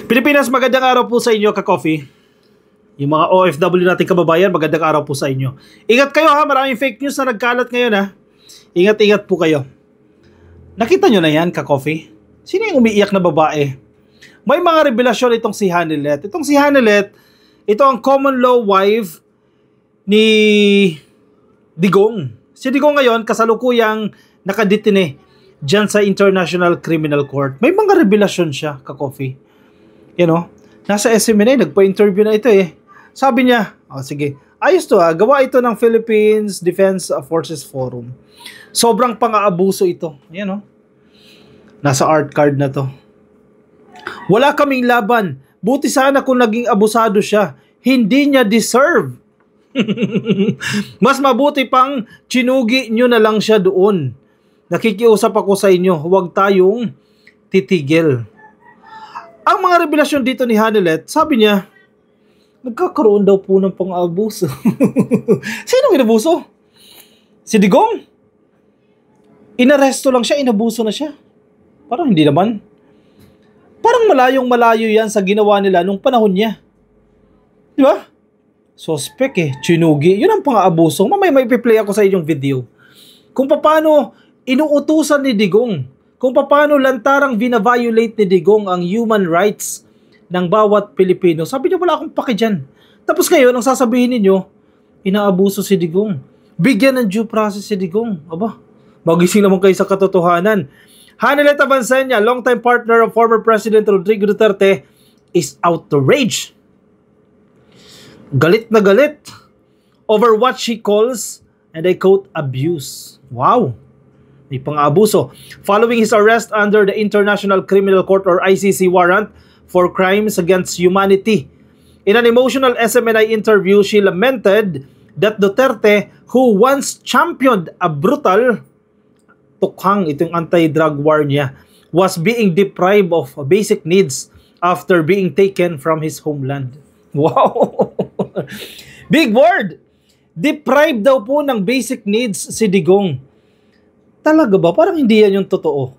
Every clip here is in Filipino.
Pilipinas, magandang araw po sa inyo, ka-coffee. Yung mga OFW natin kababayan, magandang araw po sa inyo. Ingat kayo ha, maraming fake news na nagkalat ngayon ha. Ingat-ingat po kayo. Nakita nyo na yan, ka-coffee? Sino yung umiiyak na babae? May mga revelasyon itong si Hanilet. Itong si Hanilet, ito ang common law wife ni Digong. Si Digong ngayon, kasalukuyang nakadetine dyan sa International Criminal Court. May mga revelasyon siya, ka-coffee. You know, nasa SMNA, nagpa-interview na ito eh. Sabi niya, sige, ayos to gawa ito ng Philippines Defense Forces Forum. Sobrang pang-aabuso ito. Ayan nasa art card na to. Wala kaming laban. Buti sana kung naging abusado siya. Hindi niya deserve. Mas mabuti pang chinugi nyo na lang siya doon. Nakikiusap ako sa inyo, huwag tayong titigil. Ang mga revelasyon dito ni Hanilet, sabi niya, nagkakaroon daw po ng pang-abuso. Sinong inabuso? Si Digong? Inaresto lang siya, inabuso na siya. Parang hindi naman. Parang malayong-malayo yan sa ginawa nila nung panahon niya. Di ba? Suspect chinugi. Yun ang pang-abuso. Mamaya may play ako sa inyong video. Kung paano inuutusan ni Digong, kung paano lantarang vina-violate ni Digong ang human rights ng bawat Pilipino. Sabi niya, wala akong paki dyan. Tapos ngayon, ang sasabihin ninyo, inaabuso si Digong. Bigyan ng due process si Digong. Aba, magising naman kayo sa katotohanan. Hanilet Avancenia, longtime partner of former President Rodrigo Duterte, is outraged. Galit na galit over what she calls, and I quote, abuse. Wow! May pang-abuso. Following his arrest under the International Criminal Court or ICC warrant for crimes against humanity. In an emotional SMNI interview, she lamented that Duterte, who once championed a brutal tukhang, itong anti-drug war niya, was being deprived of basic needs after being taken from his homeland. Wow! Big word! Deprived daw po ng basic needs si Digong. Talaga ba? Parang hindi yan yung totoo.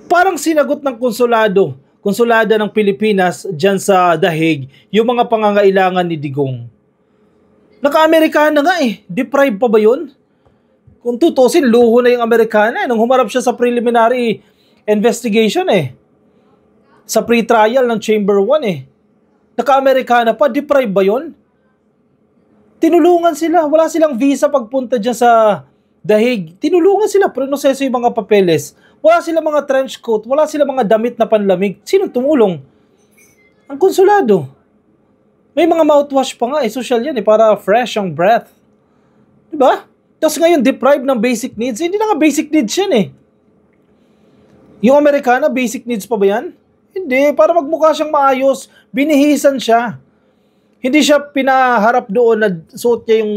Parang sinagot ng konsulada ng Pilipinas dyan sa The Hague, yung mga pangangailangan ni Digong. Naka-Amerikana nga Deprived pa ba yun? Kung tutusin, luho na yung Amerikana. Nung humarap siya sa preliminary investigation sa pre-trial ng Chamber 1 Naka-Amerikana pa, deprived ba yun? Tinulungan sila. Wala silang visa pagpunta dyan sa The Hague. Tinulungan sila. Prinoseso yung mga papeles. Wala silang mga trench coat. Wala silang mga damit na panlamig. Sino tumulong? Ang konsulado. May mga mouthwash pa nga. Social yan para fresh ang breath. Diba? Tapos ngayon, deprived ng basic needs. Hindi na nga basic needs yan Yung Amerikana, basic needs pa ba yan? Hindi. Para magmukha siyang maayos. Binihisan siya. Hindi siya pinaharap doon na suot niya yung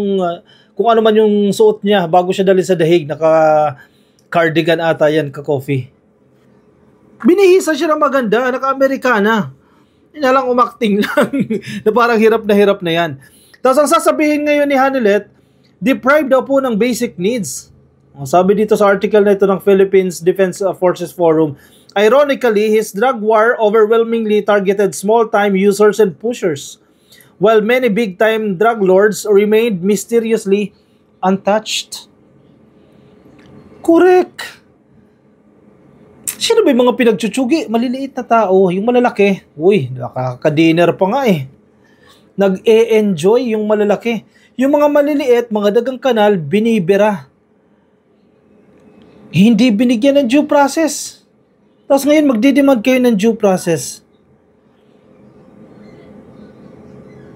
kung ano man yung suot niya bago siya dali sa The Hague. Naka-cardigan ata yan, ka-coffee. Binihisa siya ng maganda, naka-Amerikana. Lang umakting lang na parang hirap na yan. Tapos ang sasabihin ngayon ni Hanilet, deprived daw po ng basic needs. Sabi dito sa article na ito ng Philippines Defense Forces Forum, ironically, his drug war overwhelmingly targeted small-time users and pushers, while many big-time drug lords remained mysteriously untouched. Correct. Sino ba yung mga pinagtsuchugi? Maliliit na tao. Yung malalaki, uy, nakaka-dinner pa nga Nag-e-enjoy yung malalaki. Yung mga maliliit, mga dagang kanal, binibira. Hindi binigyan ng due process. Tapos ngayon, magdidemand kayo ng due process.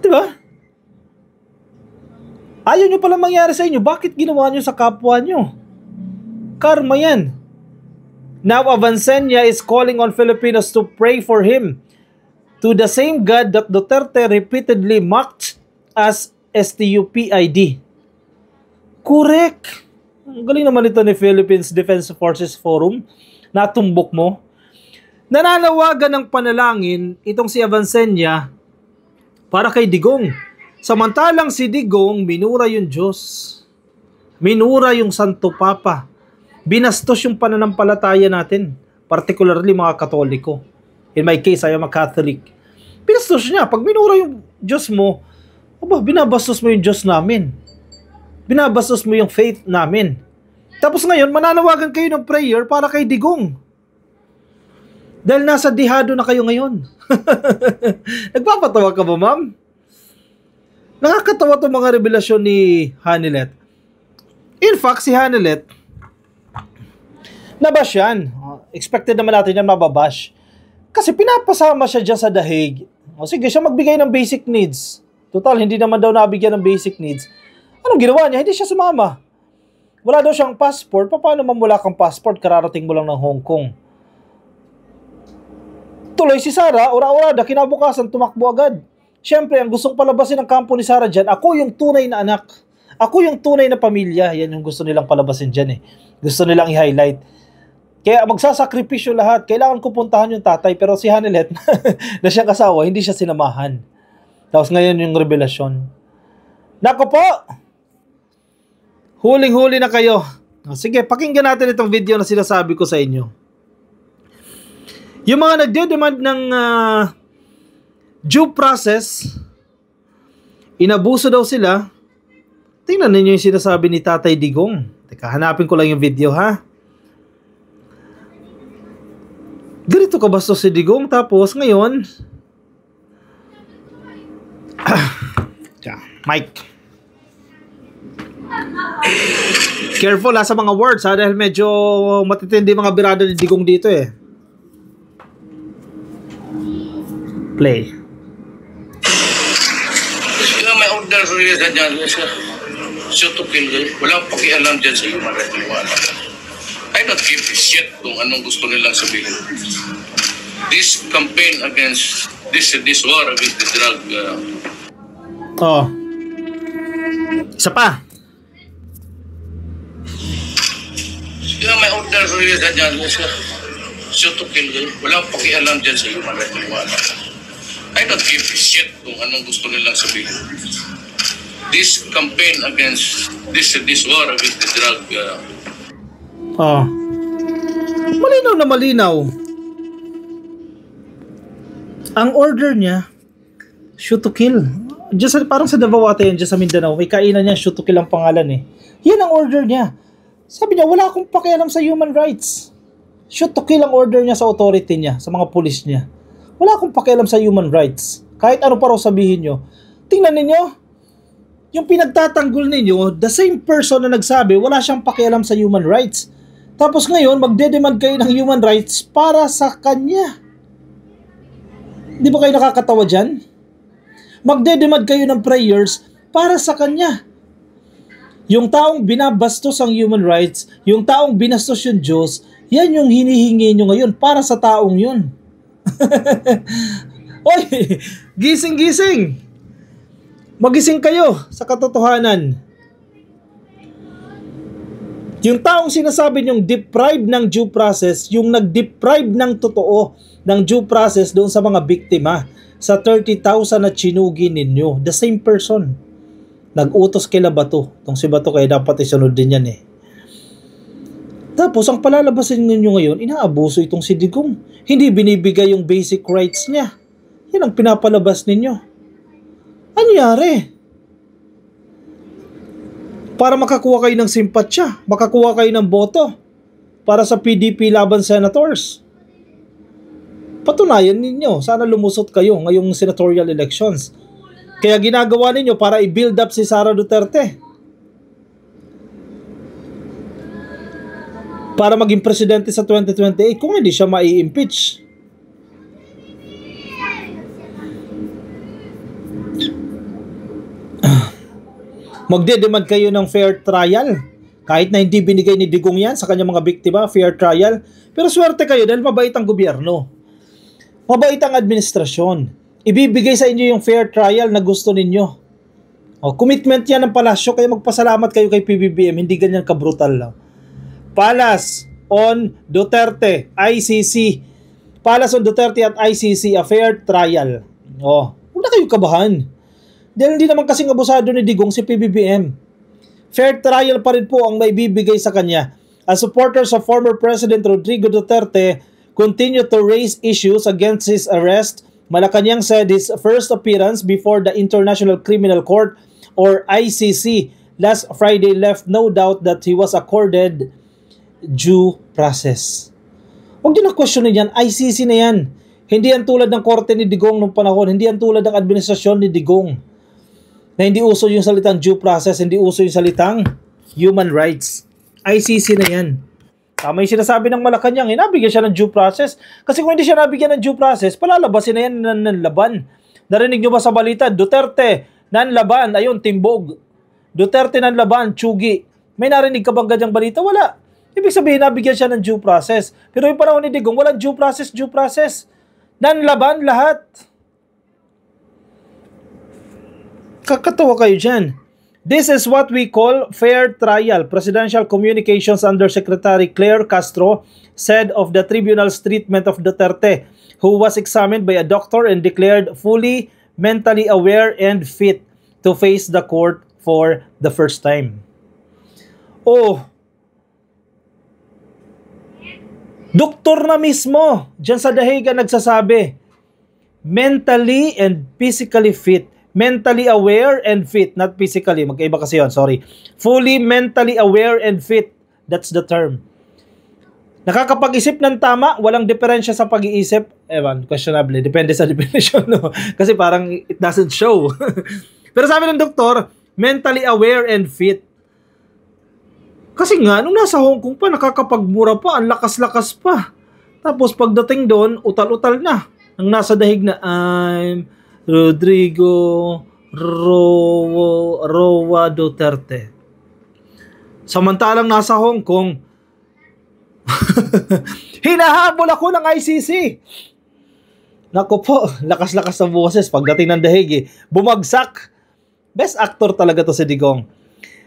Diba? Ayaw nyo palang mangyari sa inyo. Bakit ginawa nyo sa kapwa nyo? Karma yan. Now Avancenia is calling on Filipinos to pray for him, to the same God that Duterte repeatedly mocked as STUPID. Correct. Ang galing naman ito ni Philippines Defense Forces Forum. Natumbok mo. Nananawagan ng panalangin itong si Avancenia para kay Digong. Samantalang si Digong minura yung Diyos. Minura yung Santo Papa. Binastos yung pananampalataya natin, particularly mga Katoliko. In my case, I am a Catholic. Binastos niya. Pag minura yung Diyos mo, binabastos mo yung Diyos namin. Binabastos mo yung faith namin. Tapos ngayon, mananawagan kayo ng prayer para kay Digong. Dahil nasa dihado na kayo ngayon. Nagpapatawa ka ba, ma'am? Nakakatawa itong mga revelasyon ni Hanilet. In fact, si Hanilet, nabash yan. Expected naman natin yan mababash. Kasi pinapasama siya dyan sa dahig. Sige, siya magbigay ng basic needs. Total, hindi naman daw nabigyan ng basic needs. Anong ginawa niya? Hindi siya sumama. Wala daw siyang passport. Paano man wala kang passport? Kararating mo lang ng Hong Kong. Tuloy si Sara, ura-urada, kinabukasan, tumakbo agad. Siyempre, ang gustong palabasin ng kampo ni Sara dyan, ako yung tunay na anak. Ako yung tunay na pamilya. Yan yung gusto nilang palabasin dyan eh. Gusto nilang i-highlight. Kaya magsasakripisyo lahat. Kailangan ko puntahan yung tatay. Pero si Hanilet, na siyang asawa, hindi siya sinamahan. Tapos ngayon yung revelasyon. Nako po! Huling-huli na kayo. Sige, pakinggan natin itong video na sinasabi ko sa inyo. Yung mga nagde-demand ng due process, inabuso daw sila. Tingnan ninyo yung sinasabi ni Tatay Digong. Teka, hanapin ko lang yung video, ha? Ganito ka bastos si Digong, tapos ngayon Mike, careful ha sa mga words ha, dahil medyo matitindi mga birada ni Digong dito eh. Play. Sila may order rin dyan siya to kill. Walang pakialam dyan sa human rights. I don't give a shit kung anong gusto nilang sabihin. This campaign against this war against the drug. Isa pa. Sila may order rin dyan siya to kill. Walang pakialam dyan sa human rights. I don't give a shit kung anong gusto nilang sabihin. This campaign against this war against the drug. Malinaw na malinaw. Ang order niya, shoot to kill. Diyan parang sa Davao ata yan, dyan sa Mindanao, may kainan niya, shoot to kill ang pangalan eh. Yan ang order niya. Sabi niya, wala akong pakialam sa human rights. Shoot to kill ang order niya sa authority niya, sa mga pulis niya. Wala akong pakialam sa human rights. Kahit ano pa raw sabihin niyo. Tingnan ninyo, yung pinagtatanggol ninyo, the same person na nagsabi, wala siyang pakialam sa human rights. Tapos ngayon, magde-demand kayo ng human rights para sa kanya. Di ba kayo nakakatawa dyan? Magde-demand kayo ng prayers para sa kanya. Yung taong binabastos ang human rights, yung taong binastos yung Diyos, yan yung hinihingi nyo ngayon para sa taong yun. Oy, gising-gising. Magising kayo sa katotohanan. Yung taong sinasabi nyong deprived ng due process, yung nag-deprive ng totoo ng due process doon sa mga biktima sa 30,000 na chinugi ninyo, the same person. Nag-utos kay Bato. Itong si Bato kaya dapat isunod din yan eh. Tapos ang palalabasin ninyo ngayon, inaabuso itong si Digong. Hindi binibigay yung basic rights niya. Yan ang pinapalabas ninyo. Anyari? Para makakuha kayo ng simpatsya, makakuha kayo ng boto para sa PDP laban senators. Patunayan ninyo, sana lumusot kayo ngayong senatorial elections. Kaya ginagawa ninyo para i-build up si Sara Duterte. Para maging presidente sa 2028 kung hindi siya mai-impeach. Magde-demand kayo ng fair trial. Kahit na hindi binigay ni Digong yan sa kanyang mga biktima, fair trial. Pero swerte kayo dahil mabait ang gobyerno. Mabait ang administrasyon. Ibibigay sa inyo yung fair trial na gusto ninyo. Commitment yan ng palasyo, kaya magpasalamat kayo kay PBBM, hindi ganyan kabrutal lang. Palas on Duterte, ICC. Palas on Duterte at ICC, a fair trial. Huwag na kayo kabahan. Dahil hindi naman kasing abusado ni Digong si PBBM. fair trial pa rin po ang maibibigay sa kanya. As supporters of former President Rodrigo Duterte continue to raise issues against his arrest, Malacanang said his first appearance before the International Criminal Court or ICC last Friday left no doubt that he was accorded due process. Huwag din na questionin yan, ICC na yan. Hindi yan tulad ng korte ni Digong nung panahon, hindi yan tulad ng administrasyon ni Digong. Na hindi uso yung salitang due process, hindi uso yung salitang human rights. ICC na yan. Tama yung sinasabi ng Malacanang, nabigyan siya ng due process. Kasi kung hindi siya nabigyan ng due process, palalabasin na yan ng laban. Narinig nyo ba sa balita? Duterte, nanlaban, ayun, timbog. Duterte nanlaban, tsugi. May narinig ka bang ganyang balita? Wala. Ibig sabihin, nabigyan siya ng due process. Pero yung panahon ni Digong, walang due process. Nanlaban lahat. Kakatawa kayo dyan. This is what we call fair trial. Presidential Communications Undersecretary Claire Castro said of the tribunal's treatment of Duterte, who was examined by a doctor and declared fully mentally aware and fit to face the court for the first time. Oh, doktor na mismo dyan sa Dahiga nagsasabi, mentally and physically fit. Mentally aware and fit, not physically. Magkaiba kasi yun, sorry. Fully mentally aware and fit. That's the term. Nakakapag-isip ng tama, walang diferensya sa pag-iisip. Ewan, questionable. Depende sa definition, no? Kasi parang it doesn't show. Pero sabi ng doktor, mentally aware and fit. Kasi nga, nung nasa Hong Kong pa, nakakapagmura pa, ang lakas-lakas pa. Tapos pagdating doon, utal-utal na. Ang nasa dahig na, I'm Rodrigo Roa Duterte. Samantalang nasa Hong Kong, hinahabol ako ng ICC. Naku po, lakas-lakas ang boses pagdating ng dahig. Bumagsak. Best actor talaga to si Digong.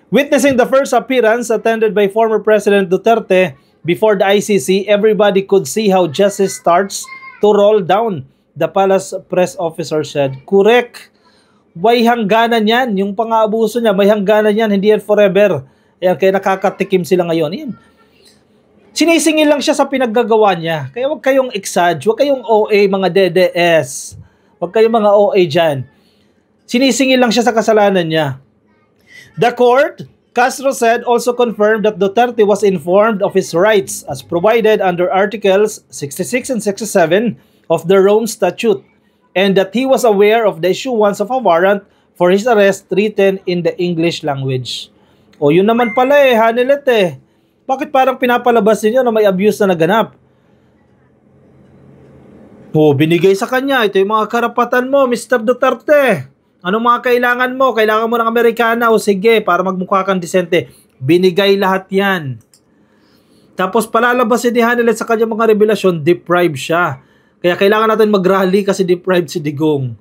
Witnessing the first appearance attended by former President Duterte before the ICC, everybody could see how justice starts to roll down. The palace press officer said, correct. May hangganan yan. Yung pang-aabuso niya, may hangganan yan. Hindi yan forever. Ayan, kaya nakakatikim sila ngayon. Ayan. Sinisingil lang siya sa pinaggagawa niya. Kaya huwag kayong exage. Huwag kayong OA, mga DDS. Huwag kayong mga OA dyan. Sinisingil lang siya sa kasalanan niya. The court, Castro said, also confirmed that Duterte was informed of his rights as provided under Articles 66 and 67 of the Rome Statute, and that he was aware of the issuance of a warrant for his arrest written in the English language. O yun naman pala Hanilet Bakit parang pinapalabas niyo na may abuse na naganap? O, binigay sa kanya, ito yung mga karapatan mo, Mr. Duterte. Anong mga kailangan mo? Kailangan mo ng Amerikana? O sige, para magmukha kang disente. Binigay lahat yan. Tapos palalabasin ni Hanilet sa kanya mga revelasyon, deprive siya. Kaya kailangan natin mag-rally kasi deprived si Digong.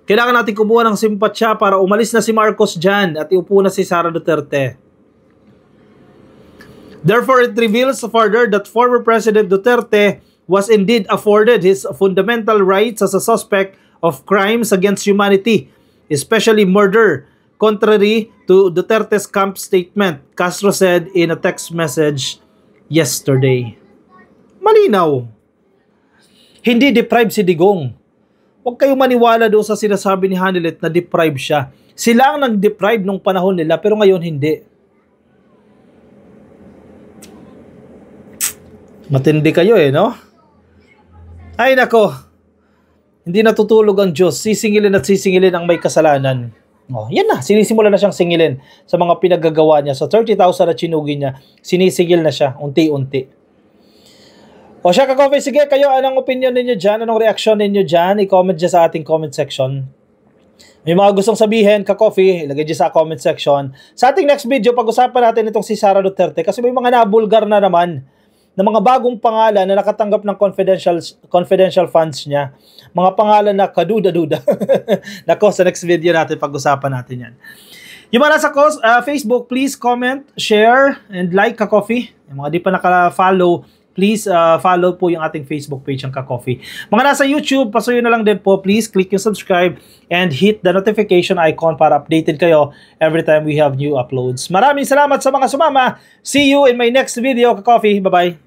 Kailangan natin kumuha ng simpatsya para umalis na si Marcos dyan at iupo na si Sara Duterte. Therefore, it reveals further that former President Duterte was indeed afforded his fundamental rights as a suspect of crimes against humanity, especially murder, contrary to Duterte's camp statement, Castro said in a text message yesterday. Malinaw. Hindi deprive si Digong. Huwag kayong maniwala doon sa sinasabi ni Hanilet na deprive siya. Sila ang nag-deprive nung panahon nila, pero ngayon hindi. Matindi kayo no? Ay nako. Hindi natutulog ang Diyos. Sisingilin at sisingilin ang may kasalanan. Oh, yan na. Sinisimula na siyang singilin sa mga pinaggagawa niya. So 30,000 na chinugin niya, sinisingil na siya unti-unti. O siya ka-coffee, sige kayo, anong opinion ninyo dyan? Anong reaction ninyo dyan? I-comment dyan sa ating comment section. May mga gustong sabihin, ka-coffee, ilagay dyan sa comment section. Sa ating next video, pag-usapan natin itong si Sara Duterte kasi may mga nabulgar na naman na mga bagong pangalan na nakatanggap ng confidential funds niya. Mga pangalan na kaduda-duda. Nako, sa next video natin, pag-usapan natin yan. Yung mga nasa Facebook, please comment, share, and like ka-coffee. Yung mga di pa naka-follow, please follow po yung ating Facebook page ng Ka-Coffee. Mga nasa YouTube, pasuyo na lang din po. Please click yung subscribe and hit the notification icon para updated kayo every time we have new uploads. Maraming salamat sa mga sumama. See you in my next video, Ka-Coffee. Bye-bye.